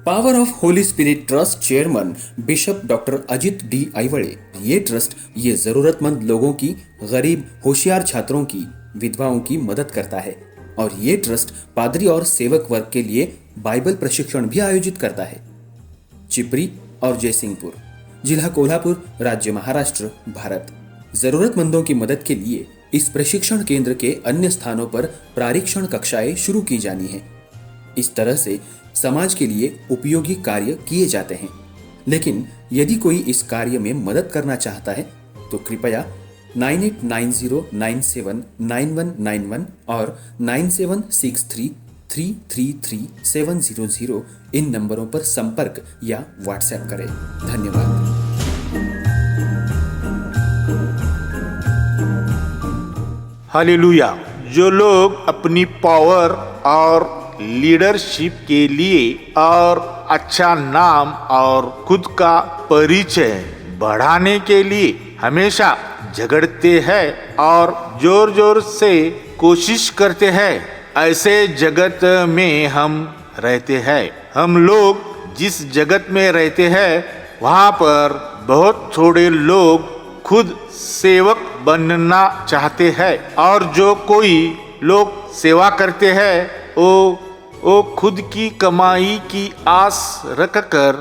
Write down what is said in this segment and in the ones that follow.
Power of holy spirit trust chairman bishop doctor Ajit D Aiwade. ये trust ये जरूरतमंद लोगों की, गरीब होशियार छात्रों की, विधवाओं की मदद करता है और ये ट्रस्ट पादरी और सेवक वर्ग के लिए बाइबल प्रशिक्षण भी आयोजित करता है। चिपरी और जयसिंहपुर, जिला कोल्हापुर, राज्य महाराष्ट्र, भारत। जरूरतमंदों की मदद के लिए इस प्रशिक्षण केंद्र के अन्य स्थानों पर प्रारीक्षण कक्षाएं शुरू की जानी है। इस तरह से समाज के लिए उपयोगी कार्य किए जाते हैं। लेकिन यदि कोई इस कार्य में मदद करना चाहता है तो कृपया 9890979191 और 9763333700 इन नंबरों पर संपर्क या व्हाट्सएप करें। धन्यवाद। हालेलुया। जो लोग अपनी पावर और लीडरशिप के लिए और अच्छा नाम और खुद का परिचय बढ़ाने के लिए हमेशा झगड़ते हैं और जोर जोर से कोशिश करते हैं, ऐसे जगत में हम रहते हैं। हम लोग जिस जगत में रहते हैं वहाँ पर बहुत थोड़े लोग खुद सेवक बनना चाहते हैं और जो कोई लोग सेवा करते हैं वो खुद की कमाई की आस रखकर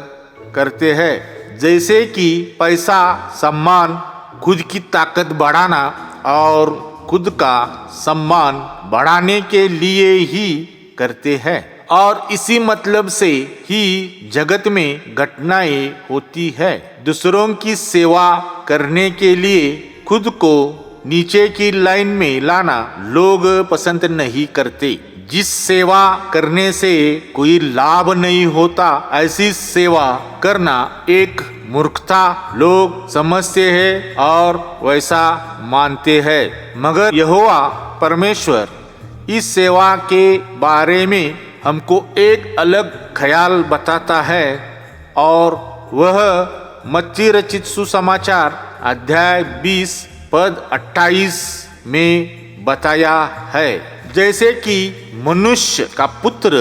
करते हैं, जैसे कि पैसा, सम्मान, खुद की ताकत बढ़ाना और खुद का सम्मान बढ़ाने के लिए ही करते हैं। और इसी मतलब से ही जगत में घटनाएं होती है। दूसरों की सेवा करने के लिए खुद को नीचे की लाइन में लाना लोग पसंद नहीं करते। जिस सेवा करने से कोई लाभ नहीं होता, ऐसी सेवा करना एक मूर्खता लोग समझते हैं और वैसा मानते हैं। मगर यहोवा परमेश्वर इस सेवा के बारे में हमको एक अलग ख्याल बताता है और वह मत्ती रचित सुसमाचार अध्याय 20 पद 28 में बताया है। जैसे कि मनुष्य का पुत्र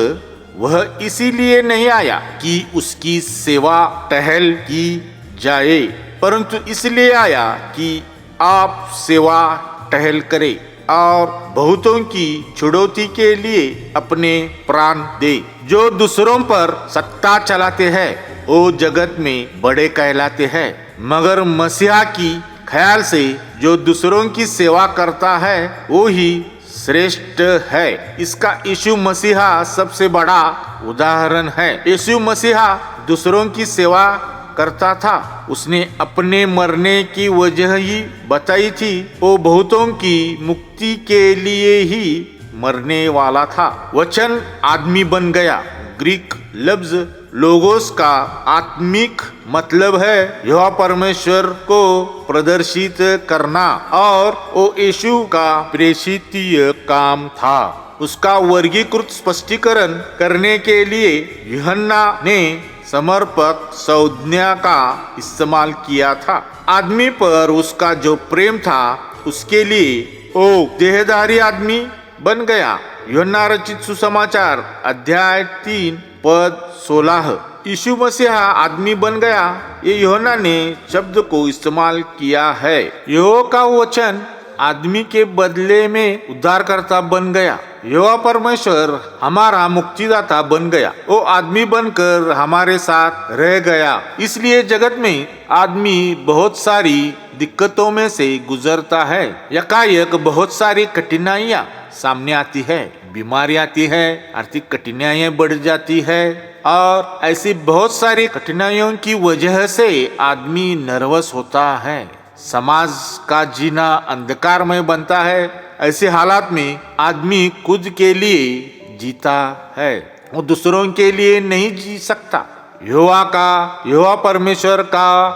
वह इसीलिए नहीं आया कि उसकी सेवा टहल की जाए, परंतु इसलिए आया कि आप सेवा टहल करें और बहुतों की छुड़ौती के लिए अपने प्राण दे। जो दूसरों पर सत्ता चलाते हैं वो जगत में बड़े कहलाते हैं, मगर मसीहा की ख्याल से जो दूसरों की सेवा करता है वो ही श्रेष्ठ है। इसका यीशु मसीहा सबसे बड़ा उदाहरण है। यीशु मसीहा दूसरों की सेवा करता था। उसने अपने मरने की वजह ही बताई थी। वो बहुतों की मुक्ति के लिए ही मरने वाला था। वचन आदमी बन गया। ग्रीक लफ्ज लोगोस का आत्मिक मतलब है यहोवा परमेश्वर को प्रदर्शित करना और वो यीशु का प्रेषितीय काम था। उसका वर्गीकृत स्पष्टीकरण करने के लिए यूहन्ना ने समर्पक संज्ञा का इस्तेमाल किया था। आदमी पर उसका जो प्रेम था उसके लिए वो देहधारी आदमी बन गया। यूहन्ना रचित सुसमाचार अध्याय 3 पद 16। यीशु मसीहा आदमी बन गया, ये यूहन्ना ने शब्द को इस्तेमाल किया है। यहोवा का वचन आदमी के बदले में उद्धारकर्ता बन गया। यहोवा परमेश्वर हमारा मुक्तिदाता बन गया। वो आदमी बनकर हमारे साथ रह गया। इसलिए जगत में आदमी बहुत सारी दिक्कतों में से गुजरता है। यकायक बहुत सारी कठिनाइयां सामने आती है, बीमारी आती है, आर्थिक कठिनाइयां बढ़ जाती है और ऐसी बहुत सारी कठिनाइयों की वजह से आदमी नर्वस होता है। समाज का जीना अंधकारमय बनता है। ऐसे हालात में आदमी खुद के लिए जीता है, वो दूसरों के लिए नहीं जी सकता। यहोवा परमेश्वर का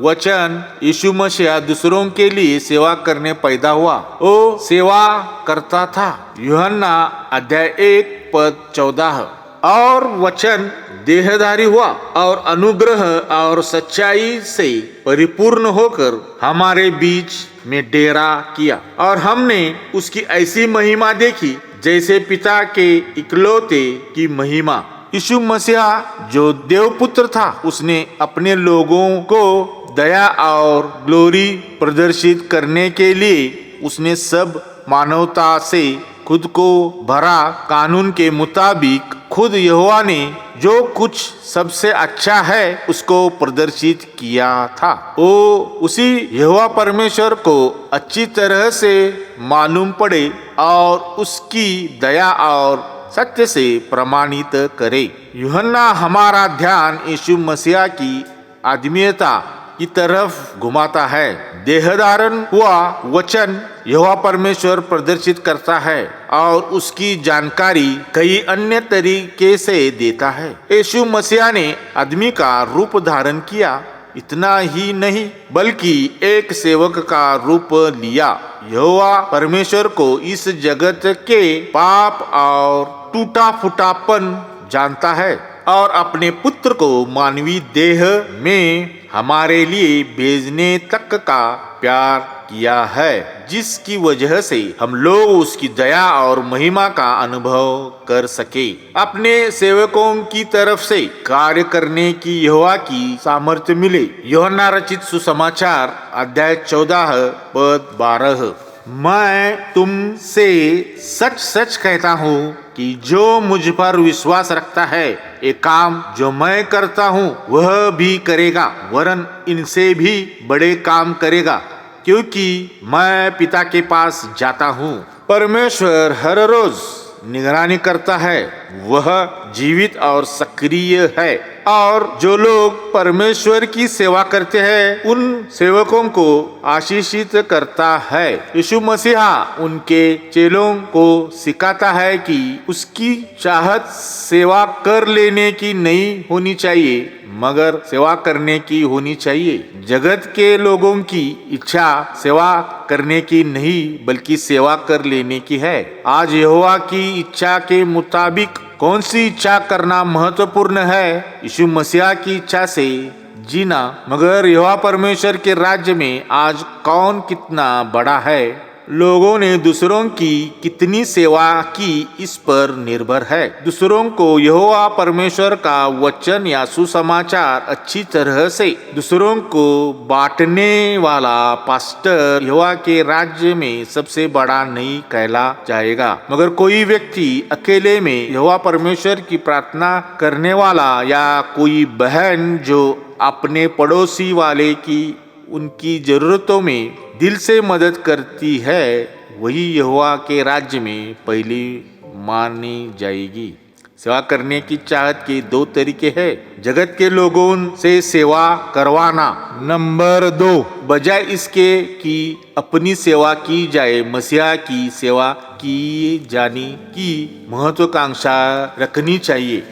वचन यीशु मसीहा दूसरों के लिए सेवा करने पैदा हुआ। वो सेवा करता था। यूहन्ना अध्याय 1 पद 14। और वचन देहधारी हुआ और अनुग्रह और सच्चाई से परिपूर्ण होकर हमारे बीच में डेरा किया और हमने उसकी ऐसी महिमा देखी जैसे पिता के इकलौते की महिमा, यीशु मसीहा जो देवपुत्र था, उसने अपने लोगों को दया और ग्लोरी प्रदर्शित करने के लिए उसने सब मानवता से खुद को भरा। कानून के मुताबिक खुद यहोवा ने जो कुछ सबसे अच्छा है उसको प्रदर्शित किया था। वो उसी यहोवा परमेश्वर को अच्छी तरह से मालूम पड़े और उसकी दया और सत्य से प्रमाणित करे। यूहन्ना हमारा ध्यान यीशु मसीहा की आदमीयता की तरफ घुमाता है। देहधारण हुआ वचन यहोवा परमेश्वर प्रदर्शित करता है और उसकी जानकारी कई अन्य तरीके से देता है। यीशु मसीहा ने आदमी का रूप धारण किया। इतना ही नहीं बल्कि एक सेवक का रूप लिया। यहोवा परमेश्वर को इस जगत के पाप और टूटा फूटापन जानता है और अपने पुत्र को मानवीय देह में हमारे लिए भेजने तक का प्यार किया है, जिसकी वजह से हम लोग उसकी दया और महिमा का अनुभव कर सके। अपने सेवकों की तरफ से कार्य करने की यहोवा की सामर्थ्य मिले। यूहन्ना रचित सुसमाचार अध्याय 14 पद 12। मैं तुमसे सच सच कहता हूँ कि जो मुझ पर विश्वास रखता है, एक काम जो मैं करता हूँ वह भी करेगा, वरन इनसे भी बड़े काम करेगा, क्योंकि मैं पिता के पास जाता हूँ। परमेश्वर हर रोज निगरानी करता है। वह जीवित और सक्रिय है और जो लोग परमेश्वर की सेवा करते हैं उन सेवकों को आशीषित करता है। यीशु मसीहा उनके चेलों को सिखाता है कि उसकी चाहत सेवा कर लेने की नहीं होनी चाहिए, मगर सेवा करने की होनी चाहिए। जगत के लोगों की इच्छा सेवा करने की नहीं बल्कि सेवा कर लेने की है। आज यहोवा की इच्छा के मुताबिक कौन सी इच्छा करना महत्वपूर्ण है? यीशु मसीहा की इच्छा से जीना। मगर यहोवा परमेश्वर के राज्य में आज कौन कितना बड़ा है? लोगों ने दूसरों की कितनी सेवा की इस पर निर्भर है। दूसरों को यहोवा परमेश्वर का वचन या सुसमाचार अच्छी तरह से दूसरों को बांटने वाला पास्टर यहोवा के राज्य में सबसे बड़ा नहीं कहला जाएगा। मगर कोई व्यक्ति अकेले में यहोवा परमेश्वर की प्रार्थना करने वाला या कोई बहन जो अपने पड़ोसी वाले की उनकी जरूरतों में दिल से मदद करती है, वही यहोवा के राज्य में पहली मानी जाएगी। सेवा करने की चाहत के दो तरीके हैं। जगत के लोगों से सेवा करवाना। नंबर 2, बजाय इसके कि अपनी सेवा की जाए, मसीहा की सेवा की जाने की महत्वाकांक्षा रखनी चाहिए।